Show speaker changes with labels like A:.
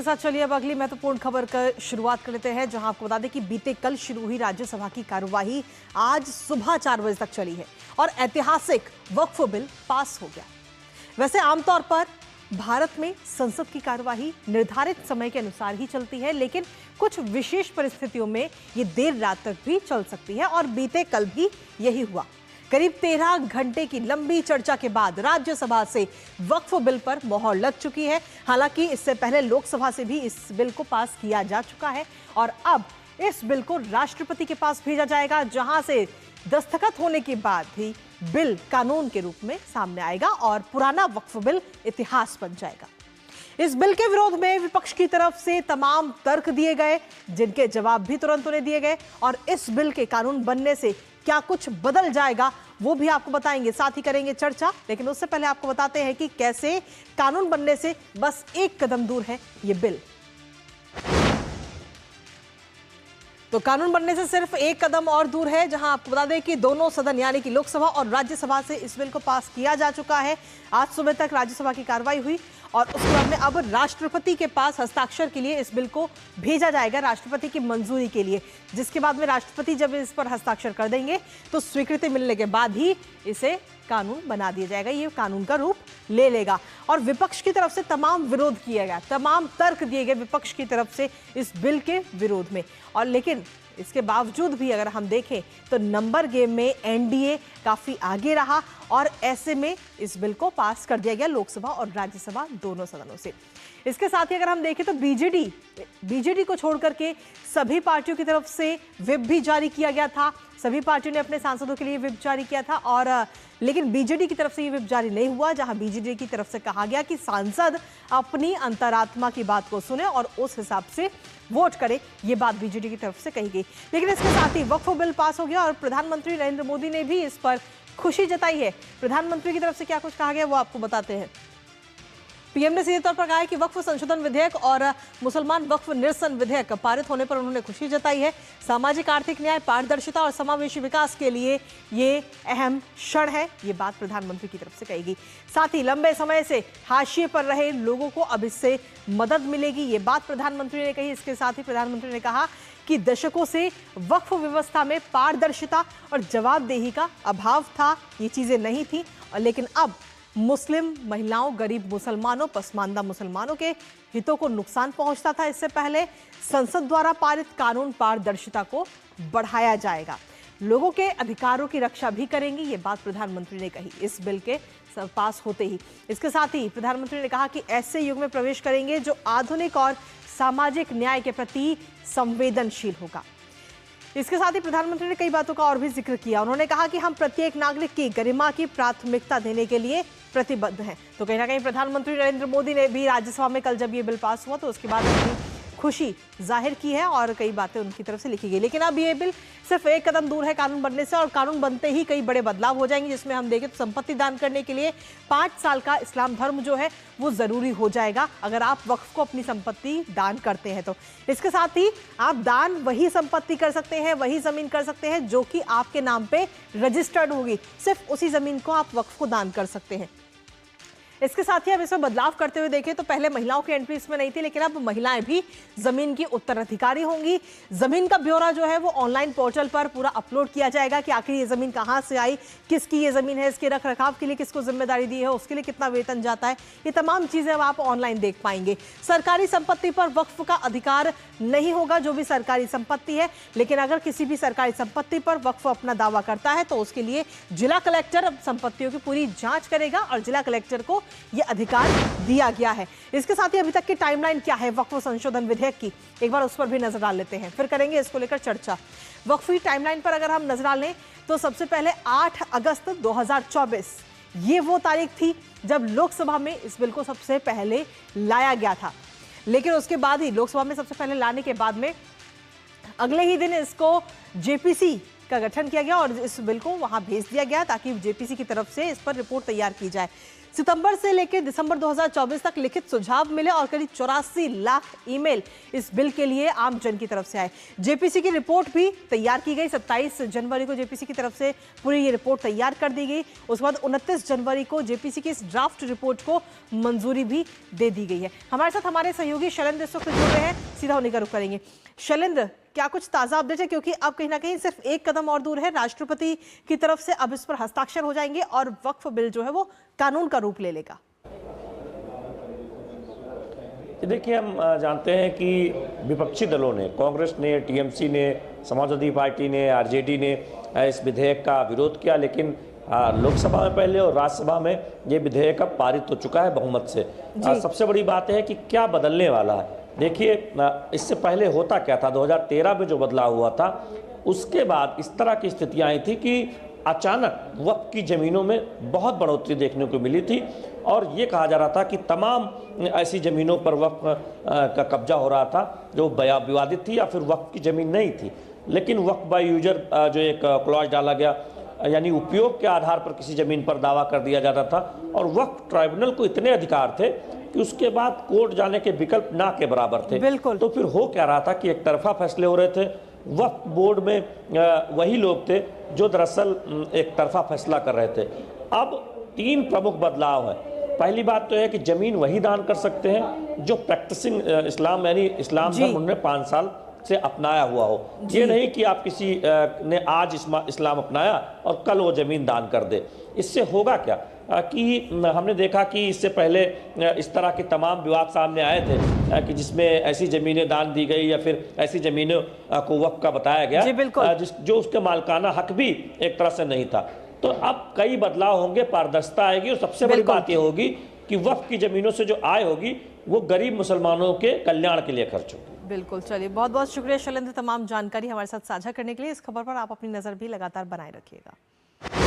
A: के साथ चलिए अब अगली महत्वपूर्ण खबर का शुरुआत कर लेते हैं, जहां आपको बता दें कि बीते कल शुरू हुई राज्यसभा की कार्यवाही आज सुबह 4 बजे तक चली है और ऐतिहासिक वक्फ बिल पास हो गया। वैसे आमतौर पर भारत में संसद की कार्यवाही निर्धारित समय के अनुसार ही चलती है, लेकिन कुछ विशेष परिस्थितियों में ये देर रात तक भी चल सकती है और बीते कल भी यही हुआ। करीब 13 घंटे की लंबी चर्चा के बाद राज्यसभा से वक्फ बिल पर मोहर लग चुकी है। हालांकि इससे पहले लोकसभा से भी इस बिल को पास किया जा चुका है और अब इस बिल को राष्ट्रपति के पास भेजा जाएगा, जहां से दस्तखत होने के बाद ही बिल कानून के रूप में सामने आएगा और पुराना वक्फ बिल इतिहास बन जाएगा। इस बिल के विरोध में विपक्ष की तरफ से तमाम तर्क दिए गए, जिनके जवाब भी तुरंत उन्हें दिए गए और इस बिल के कानून बनने से क्या कुछ बदल जाएगा वो भी आपको बताएंगे, साथ ही करेंगे चर्चा। लेकिन उससे पहले आपको बताते हैं कि कैसे कानून बनने से बस एक कदम दूर है ये बिल। तो कानून बनने से सिर्फ एक कदम और दूर है, जहां आपको बता दें कि दोनों सदन यानी कि लोकसभा और राज्यसभा से इस बिल को पास किया जा चुका है। आज सुबह तक राज्यसभा की कार्रवाई हुई और उसके बाद में अब राष्ट्रपति के पास हस्ताक्षर के लिए इस बिल को भेजा जाएगा, राष्ट्रपति की मंजूरी के लिए, जिसके बाद में राष्ट्रपति जब इस पर हस्ताक्षर कर देंगे तो स्वीकृति मिलने के बाद ही इसे कानून बना दिया जाएगा, ये कानून का रूप ले लेगा। और विपक्ष की तरफ से तमाम विरोध किया गया, तमाम तर्क दिए गए विपक्ष की तरफ से इस बिल के विरोध में। और लेकिन इसके बावजूद भी अगर हम देखें तो नंबर गेम में एनडीए काफी आगे रहा और ऐसे में इस बिल को पास कर दिया गया लोकसभा और राज्यसभा दोनों सदनों से। इसके साथ ही अगर हम देखें तो बीजेडी को छोड़कर के सभी पार्टियों की तरफ से व्हिप भी जारी किया गया था। सभी पार्टियों ने अपने सांसदों के लिए व्हिप जारी किया था और लेकिन बीजेडी की तरफ से ये व्हिप जारी नहीं हुआ, जहां बीजेडी की तरफ से कहा गया कि सांसद अपनी अंतरात्मा की बात को सुने और उस हिसाब से वोट करे। ये बात बीजेडी की तरफ से कही गई। लेकिन इसके साथ ही वक्फ बिल पास हो गया और प्रधानमंत्री नरेंद्र मोदी ने भी इस पर खुशी जताई है। प्रधानमंत्री की तरफ से क्या कुछ कहा गया वो आपको बताते हैं। पीएम ने सीधे तौर पर कहा है कि वक्फ संशोधन विधेयक और मुसलमान वक्फ निरसन विधेयक पारित होने पर उन्होंने खुशी जताई है। सामाजिक आर्थिक न्याय, पारदर्शिता और समावेशी विकास के लिए ये अहम क्षण है, ये बात प्रधानमंत्री की तरफ से कही। साथ ही लंबे समय से हाशिए पर रहे लोगों को अब इससे मदद मिलेगी, ये बात प्रधानमंत्री ने कही। इसके साथ ही प्रधानमंत्री ने कहा कि दशकों से वक्फ व्यवस्था में पारदर्शिता और जवाबदेही का अभाव था, ये चीजें नहीं थी, लेकिन अब मुस्लिम महिलाओं, गरीब मुसलमानों, पसमानदा मुसलमानों के हितों को नुकसान पहुंचता था। इससे पहले संसद द्वारा पारित कानून पारदर्शिता को बढ़ाया जाएगा, लोगों के अधिकारों की रक्षा भी करेंगी, ये बात प्रधानमंत्री ने कही इस बिल के पास होते ही। इसके साथ ही प्रधानमंत्री ने कहा कि ऐसे युग में प्रवेश करेंगे जो आधुनिक और सामाजिक न्याय के प्रति संवेदनशील होगा। इसके साथ ही प्रधानमंत्री ने कई बातों का और भी जिक्र किया। उन्होंने कहा कि हम प्रत्येक नागरिक की गरिमा की प्राथमिकता देने के लिए प्रतिबद्ध हैं। तो कहीं ना कहीं प्रधानमंत्री नरेंद्र मोदी ने भी राज्यसभा में कल जब ये बिल पास हुआ तो उसके बाद अपनी खुशी जाहिर की है और कई बातें उनकी तरफ से लिखी गई। लेकिन अब ये बिल सिर्फ एक कदम दूर है कानून बनने से और कानून बनते ही कई बड़े बदलाव हो जाएंगे, जिसमें हम देखें तो संपत्ति दान करने के लिए 5 साल का इस्लाम धर्म जो है वो जरूरी हो जाएगा अगर आप वक्फ को अपनी संपत्ति दान करते हैं तो। इसके साथ ही आप दान वही संपत्ति कर सकते हैं, वही जमीन कर सकते हैं जो कि आपके नाम पे रजिस्टर्ड होगी, सिर्फ उसी जमीन को आप वक्फ को दान कर सकते हैं। इसके साथ ही अब इसमें बदलाव करते हुए देखें तो पहले महिलाओं की एंट्री इसमें नहीं थी, लेकिन अब महिलाएं भी जमीन की उत्तराधिकारी होंगी। जमीन का ब्यौरा जो है वो ऑनलाइन पोर्टल पर पूरा अपलोड किया जाएगा कि आखिर ये जमीन कहां से आई, किसकी ये जमीन है, इसके रख रखाव के लिए किसको जिम्मेदारी दी है, उसके लिए कितना वेतन जाता है, ये तमाम चीजें अब आप ऑनलाइन देख पाएंगे। सरकारी संपत्ति पर वक्फ का अधिकार नहीं होगा, जो भी सरकारी संपत्ति है, लेकिन अगर किसी भी सरकारी संपत्ति पर वक्फ अपना दावा करता है तो उसके लिए जिला कलेक्टर अब संपत्तियों की पूरी जांच करेगा और जिला कलेक्टर को यह अधिकार दिया गया है। इसके साथ ही अभी तक की टाइमलाइन क्या है वक्फ संशोधन विधेयक की, एक बार उस पर भी नजर डाल लेते हैं, फिर करेंगे इसको लेकर चर्चा। वक्फ की टाइमलाइन पर अगर हम नजर डालें तो सबसे पहले 8 अगस्त 2024 ये वो तारीख थी जब लोकसभा में इस बिल को सबसे पहले लाया गया था। लेकिन उसके बाद ही लोकसभा में सबसे पहले लाने के बाद में अगले ही दिन इसको जेपीसी का गठन किया गया और इस बिल को वहां भेज दिया गया ताकि जेपीसी की तरफ से इस पर रिपोर्ट तैयार की जाए। सितंबर से लेकर दिसंबर 2024 तक लिखित सुझाव मिले और करीब 84 लाख ईमेल इस बिल के लिए आम जन की तरफ से आए। जेपीसी की रिपोर्ट भी तैयार की गई। 27 जनवरी को जेपीसी की तरफ से पूरी ये रिपोर्ट तैयार कर दी गई। उसके बाद 29 जनवरी को जेपीसी की इस ड्राफ्ट रिपोर्ट को मंजूरी भी दे दी गई है। हमारे साथ हमारे सहयोगी शैलेंद्र इस वक्त जुड़ रहे हैं, सीधा उन्हीं का रुख करेंगे। शैलेंद्र, क्या कुछ ताजा अपडेट है, क्योंकि अब कहीं ना कहीं सिर्फ एक कदम और दूर है, राष्ट्रपति की तरफ से अब इस पर हस्ताक्षर हो जाएंगे और वक्फ बिल जो है वो कानून का रूप ले लेगा।
B: देखिए, हम जानते हैं कि विपक्षी दलों ने, कांग्रेस ने, टीएमसी ने, समाजवादी पार्टी ने, आरजेडी ने इस विधेयक का विरोध किया, लेकिन लोकसभा में पहले और राज्यसभा में ये विधेयक अब पारित हो चुका है बहुमत से। सबसे बड़ी बात है कि क्या बदलने वाला है। देखिए, इससे पहले होता क्या था, 2013 में जो बदलाव हुआ था उसके बाद इस तरह की स्थितियां आई थी कि अचानक वक्फ की ज़मीनों में बहुत बढ़ोतरी देखने को मिली थी और ये कहा जा रहा था कि तमाम ऐसी ज़मीनों पर वक्फ का कब्जा हो रहा था जो विवादित थी या फिर वक्फ की ज़मीन नहीं थी। लेकिन वक्फ बाय यूजर जो एक क्लॉज डाला गया, यानी उपयोग के आधार पर किसी ज़मीन पर दावा कर दिया जाता था और वक्फ ट्राइब्यूनल को इतने अधिकार थे कि उसके बाद कोर्ट जाने के विकल्प ना के बराबर थे।
A: बिल्कुल।
B: तो फिर हो क्या रहा था कि एक तरफा फैसले हो रहे थे। वक्फ बोर्ड में वही लोग थे जो दरअसल एक तरफा फैसला कर रहे थे। अब 3 प्रमुख बदलाव हैं। पहली बात तो है कि ज़मीन वही दान कर सकते हैं जो प्रैक्टिसिंग इस्लाम, यानी इस्लाम धर्म उन्होंने 5 साल से अपनाया हुआ हो। ये नहीं कि आप किसी ने आज इस्लाम अपनाया और कल वो ज़मीन दान कर दे। इससे होगा क्या कि हमने देखा कि इससे पहले इस तरह के तमाम विवाद सामने आए थे कि जिसमें ऐसी ज़मीनें दान दी गई या फिर ऐसी ज़मीनों को वक्फ का बताया गया जो उसके मालिकाना हक भी एक तरह से नहीं था। तो अब कई बदलाव होंगे, पारदर्शिता आएगी और सबसे बड़ी बात यह होगी कि वक्फ की ज़मीनों से जो आय होगी वो गरीब मुसलमानों के कल्याण के लिए खर्च होगी।
A: बिल्कुल। चलिए, बहुत बहुत शुक्रिया शैलेंद्र, तमाम जानकारी हमारे साथ साझा करने के लिए। इस खबर पर आप अपनी नज़र भी लगातार बनाए रखिएगा।